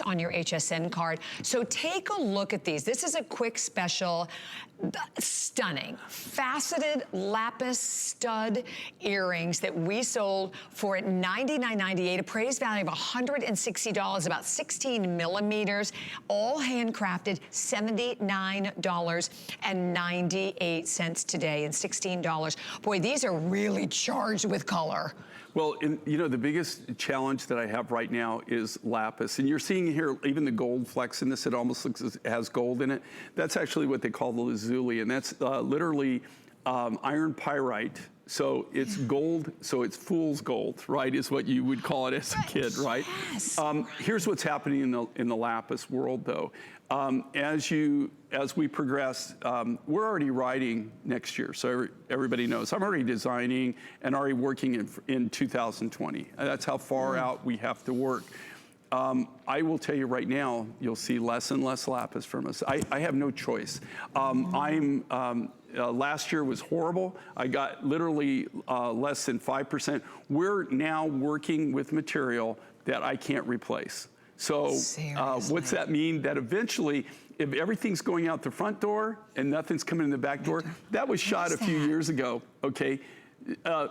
on your HSN card. So take a look at these. This is a quick special. Stunning faceted lapis stud earrings that we sold for $99.98, appraised value of $160, about 16 millimeters, all handcrafted, $79.98 today, and $16. Boy, these are really charged with color. Well, you know, the biggest challenge that I have right now is lapis. And you're seeing here even the gold flecks in this. It almost looks as it has gold in it. That's actually what they call the lazuli, and that's literally iron pyrite. So it's gold, so it's fool's gold, right, is what you would call it as a kid, right? Yes. Here's what's happening in the lapis world, though. As we progress, we're already writing next year, so everybody knows. I'm already designing and already working in 2020. That's how far out we have to work. I will tell you right now, you'll see less and less lapis from us. I have no choice. Last year was horrible. I got literally less than 5%. We're now working with material that I can't replace. So what's that mean? That eventually, if everything's going out the front door and nothing's coming in the back door, that was shot a few years ago, okay?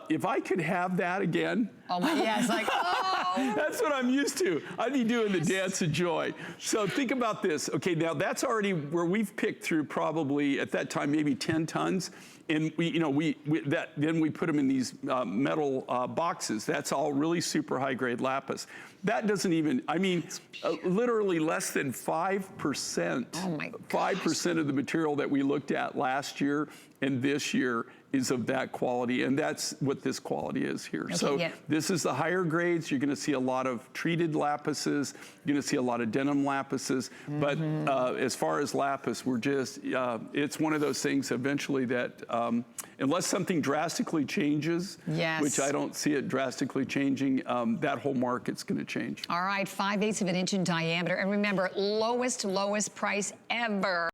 If I could have that again. Oh my, yes, like, oh. That's what I'm used to. I'd be doing the dance of joy. So think about this. Okay, now that's already where we've picked through probably at that time maybe 10 tons. And then we put them in these metal boxes. That's all really super high grade lapis. That doesn't even, I mean, literally less than 5%. Oh my gosh. 5% of the material that we looked at last year and this year is of that quality, and that's what this quality is here. Okay, so this is the higher grades. You're gonna see a lot of treated lapises. You're gonna see a lot of denim lapises. But as far as lapis, we're just, it's one of those things eventually that, unless something drastically changes, which I don't see it drastically changing, that whole market's gonna change. All right, 5/8 of an inch in diameter. And remember, lowest price ever.